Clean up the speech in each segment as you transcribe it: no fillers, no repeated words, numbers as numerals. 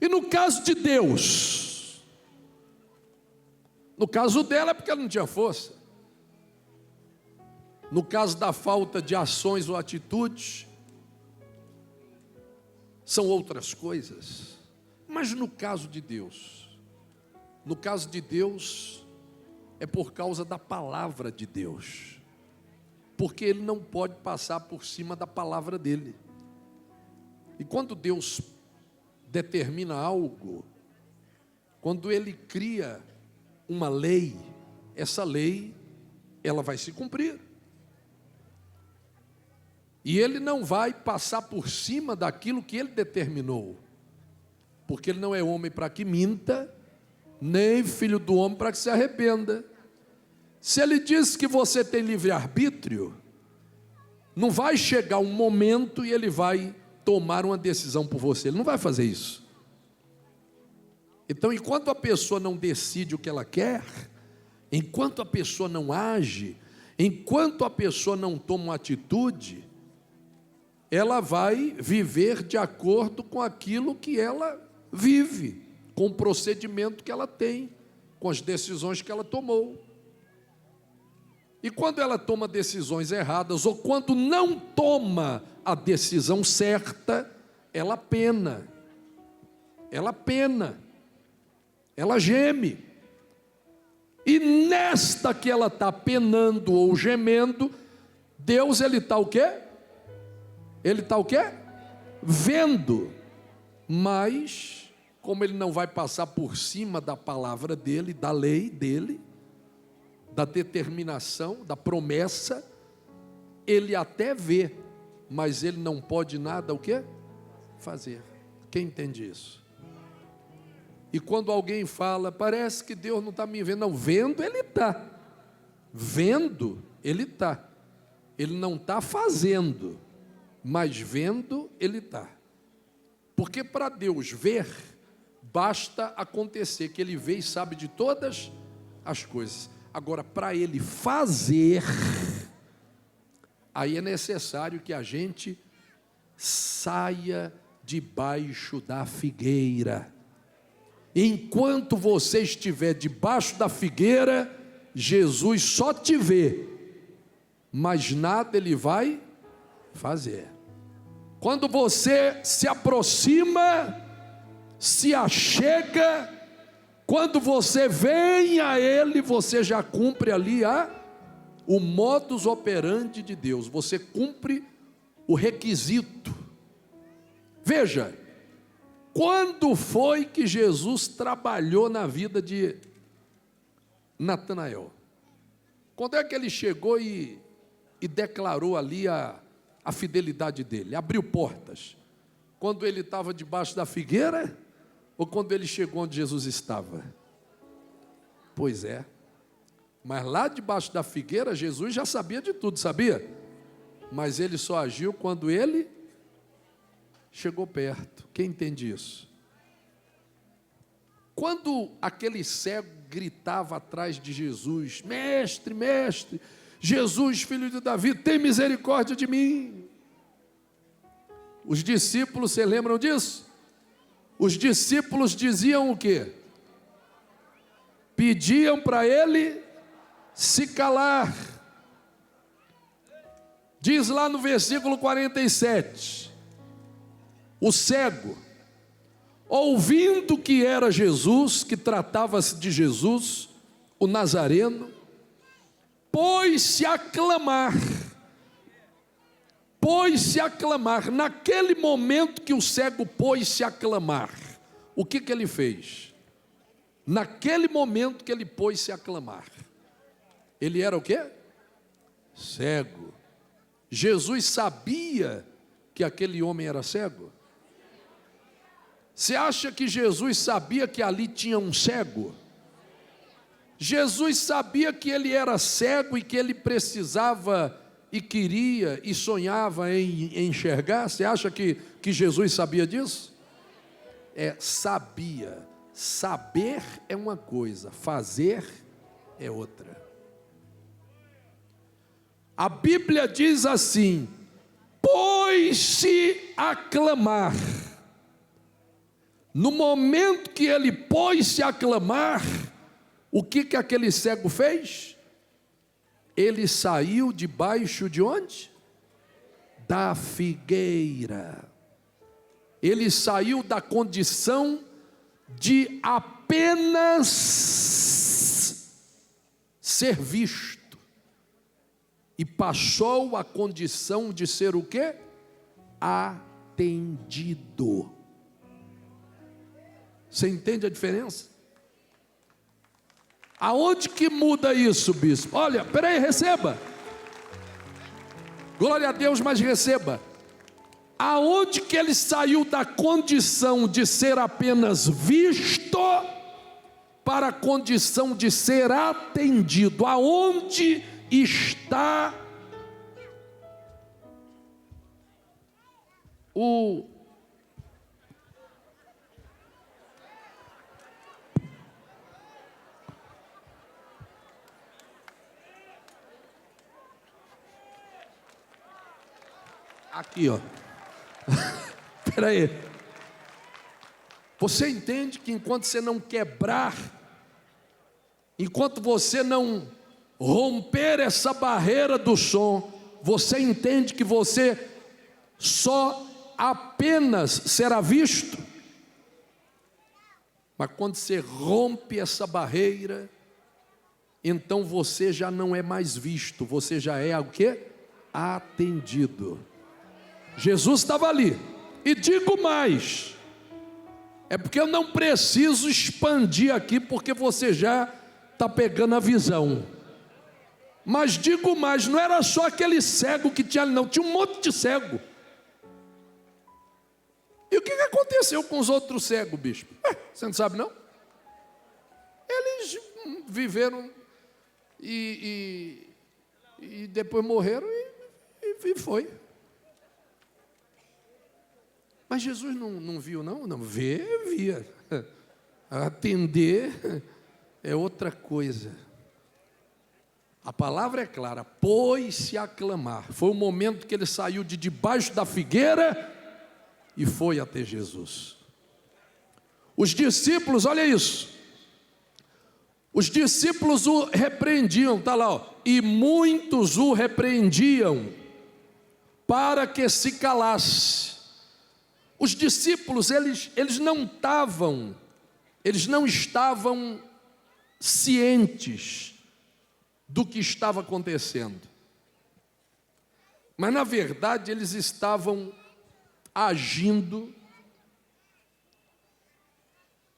E no caso de Deus, no caso dela é porque ela não tinha força. No caso da falta de ações ou atitudes, são outras coisas. Mas no caso de Deus, é por causa da palavra de Deus. Porque Ele não pode passar por cima da palavra dEle. E quando Deus determina algo, quando Ele cria uma lei, essa lei, ela vai se cumprir. E Ele não vai passar por cima daquilo que Ele determinou. Porque Ele não é homem para que minta, nem filho do homem para que se arrependa. Se Ele diz que você tem livre-arbítrio, não vai chegar um momento e Ele vai tomar uma decisão por você. Ele não vai fazer isso. Então, enquanto a pessoa não decide o que ela quer, enquanto a pessoa não age, enquanto a pessoa não toma uma atitude, ela vai viver de acordo com aquilo que ela vive, com o procedimento que ela tem, com as decisões que ela tomou. E quando ela toma decisões erradas, ou quando não toma a decisão certa, ela pena, ela geme. E nesta que ela está penando ou gemendo, Deus, Ele está o quê? Ele está o quê? Vendo. Mas, como Ele não vai passar por cima da palavra dEle, da lei dEle, da determinação, da promessa, Ele até vê, mas Ele não pode nada o quê? Fazer. Quem entende isso? E quando alguém fala, parece que Deus não está me vendo. Não, vendo Ele está. Vendo Ele está. Ele não está fazendo, mas vendo Ele está. Porque para Deus ver, basta acontecer que Ele vê e sabe de todas as coisas. Agora, para Ele fazer, aí é necessário que a gente saia debaixo da figueira. Enquanto você estiver debaixo da figueira, Jesus só te vê, mas nada Ele vai fazer. Quando você se aproxima, se achega, quando você vem a Ele, você já cumpre ali o modus operandi de Deus, você cumpre o requisito. Veja, quando foi que Jesus trabalhou na vida de Natanael? Quando é que Ele chegou e declarou ali a fidelidade dele, abriu portas? Quando ele estava debaixo da figueira, ou quando ele chegou onde Jesus estava? Pois é, mas lá debaixo da figueira, Jesus já sabia de tudo, sabia? Mas Ele só agiu quando Ele chegou perto. Quem entende isso? Quando aquele cego gritava atrás de Jesus, mestre, mestre, Jesus, filho de Davi, tem misericórdia de mim. Os discípulos, vocês lembram disso? Os discípulos diziam o quê? Pediam para ele se calar. Diz lá no versículo 47, o cego, ouvindo que era Jesus, que tratava-se de Jesus, o Nazareno, pôs-se a clamar. Pôs-se a clamar. Naquele momento que o cego pôs-se a clamar, o que ele fez? Naquele momento que ele pôs-se a clamar, ele era o quê? Cego. Jesus sabia que aquele homem era cego? Você acha que Jesus sabia que ali tinha um cego? Jesus sabia que ele era cego e que ele precisava e queria e sonhava em enxergar? Você acha que Jesus sabia disso? Sabia. Saber é uma coisa, fazer é outra. A Bíblia diz assim: pôs-se a clamar No momento que ele pôs-se a clamar, o que aquele cego fez? Ele saiu debaixo de onde? Da figueira. Ele saiu da condição de apenas ser visto e passou a condição de ser o quê? Atendido. Você entende a diferença? Aonde que muda isso, bispo? Olha, peraí, receba. Glória a Deus, mas receba. Aonde que ele saiu da condição de ser apenas visto para a condição de ser atendido? Aonde está o aqui, ó. Espera aí. Você entende que enquanto você não quebrar, enquanto você não romper essa barreira do som, você entende que você só apenas será visto? Mas quando você rompe essa barreira, então você já não é mais visto, você já é o quê? Atendido. Jesus estava ali, e digo mais, é porque eu não preciso expandir aqui, porque você já está pegando a visão, mas digo mais, não era só aquele cego que tinha ali não, tinha um monte de cego. E o que aconteceu com os outros cegos, bispo? Você não sabe não? Eles viveram e depois morreram e foi. Mas Jesus não viu não? Não, via. Atender é outra coisa. A palavra é clara, pôs-se a clamar. Foi o momento que ele saiu de debaixo da figueira e foi até Jesus. Os discípulos, olha isso. Os discípulos o repreendiam, está lá, ó, e muitos o repreendiam para que se calasse. Os discípulos, eles não estavam cientes do que estava acontecendo. Mas na verdade eles estavam agindo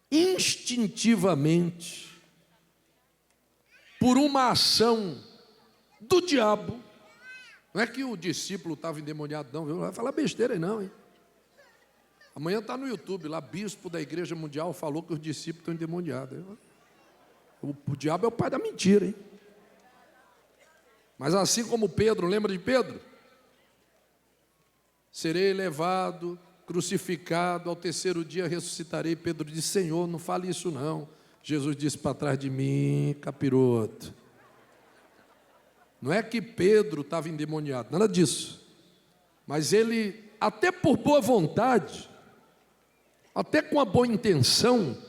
instintivamente por uma ação do diabo. Não é que o discípulo estava endemoniado não, viu? Não vai falar besteira aí não, hein? Amanhã está no YouTube, lá, bispo da Igreja Mundial falou que os discípulos estão endemoniados. O diabo é o pai da mentira, hein? Mas assim como Pedro, lembra de Pedro? Serei levado, crucificado, ao terceiro dia ressuscitarei. Pedro disse, Senhor, não fale isso não. Jesus disse, para trás de mim, capiroto. Não é que Pedro estava endemoniado, nada disso. Mas ele, até por boa vontade, até com a boa intenção,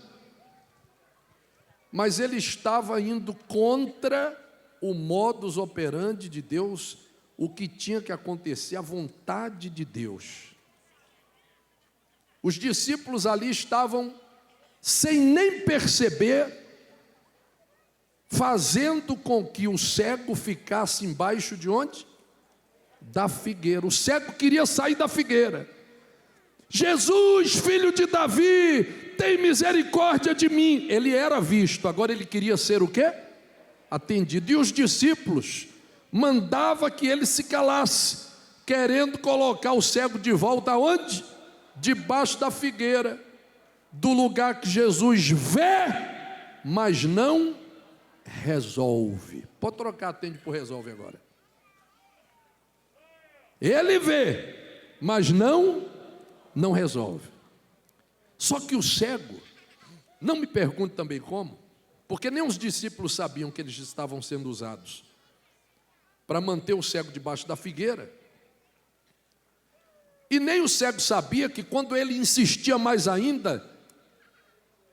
mas ele estava indo contra o modus operandi de Deus, o que tinha que acontecer, a vontade de Deus. Os discípulos ali estavam, sem nem perceber, fazendo com que o cego ficasse embaixo de onde? Da figueira. O cego queria sair da figueira. Jesus, filho de Davi, tem misericórdia de mim. Ele era visto, agora ele queria ser o quê? Atendido. E os discípulos mandavam que ele se calasse, querendo colocar o cego de volta aonde? Debaixo da figueira, do lugar que Jesus vê, mas não resolve. Pode trocar atende por resolve agora. Ele vê, mas não resolve. Só que o cego, não me pergunte também como, porque nem os discípulos sabiam que eles estavam sendo usados para manter o cego debaixo da figueira, e nem o cego sabia que quando ele insistia mais ainda,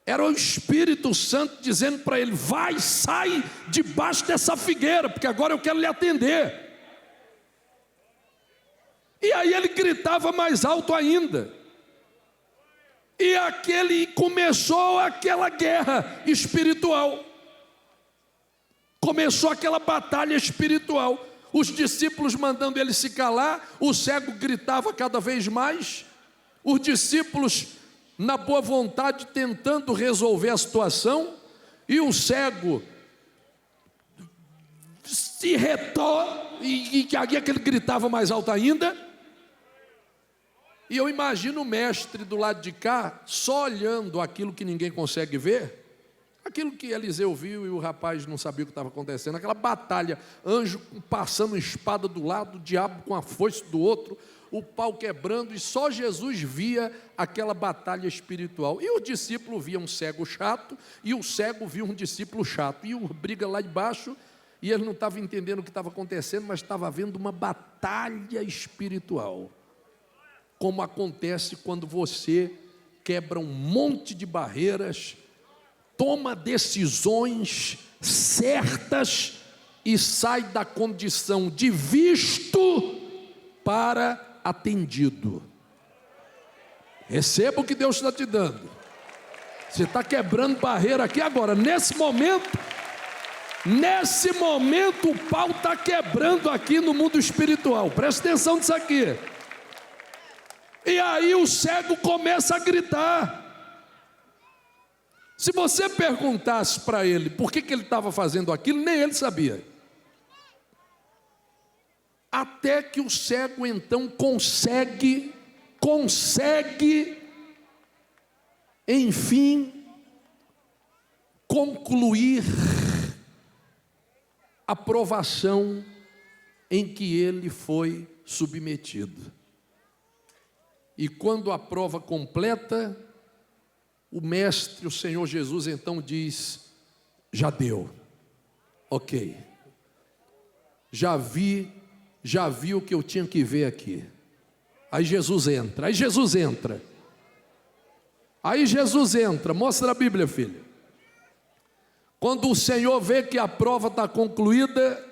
Era o Espírito Santo dizendo para ele: vai, sai debaixo dessa figueira, porque agora eu quero lhe atender. E aí ele gritava mais alto ainda. E começou aquela guerra espiritual. Começou aquela batalha espiritual. Os discípulos mandando ele se calar, o cego gritava cada vez mais. Os discípulos, na boa vontade, tentando resolver a situação, e o cego se retou, e aquele gritava mais alto ainda. E eu imagino o mestre do lado de cá, só olhando aquilo que ninguém consegue ver, aquilo que Eliseu viu e o rapaz não sabia o que estava acontecendo, aquela batalha, anjo passando espada do lado, o diabo com a foice do outro, o pau quebrando, e só Jesus via aquela batalha espiritual. E o discípulo via um cego chato, e o cego via um discípulo chato, e o briga lá embaixo, e ele não estava entendendo o que estava acontecendo, mas estava havendo uma batalha espiritual. Como acontece quando você quebra um monte de barreiras, toma decisões certas e sai da condição de visto para atendido. Receba o que Deus está te dando. Você está quebrando barreira aqui agora, nesse momento o pau está quebrando aqui no mundo espiritual. Presta atenção nisso aqui. E aí o cego começa a gritar. Se você perguntasse para ele por que ele estava fazendo aquilo, nem ele sabia. Até que o cego então consegue, enfim, concluir a provação em que ele foi submetido. E quando a prova completa, o mestre, o Senhor Jesus, então diz: já deu, ok, já vi o que eu tinha que ver aqui. Aí Jesus entra, mostra a Bíblia, filho. Quando o Senhor vê que a prova está concluída,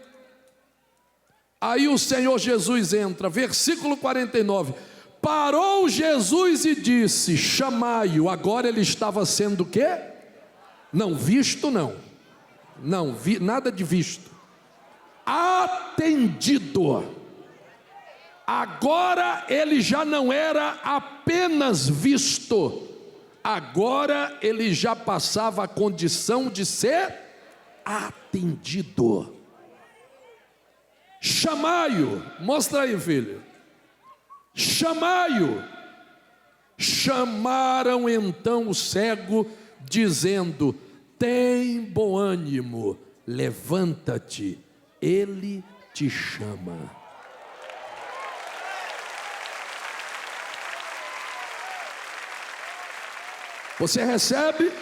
aí o Senhor Jesus entra, versículo 49, parou Jesus e disse: chamai-o. Agora ele estava sendo o quê? Não, visto não, nada de visto, atendido. Agora ele já não era apenas visto, agora ele já passava a condição de ser atendido. Chamai-o, mostra aí, filho. Chamai-o. Chamaram então o cego, dizendo: tem bom ânimo, levanta-te, ele te chama. Você recebe?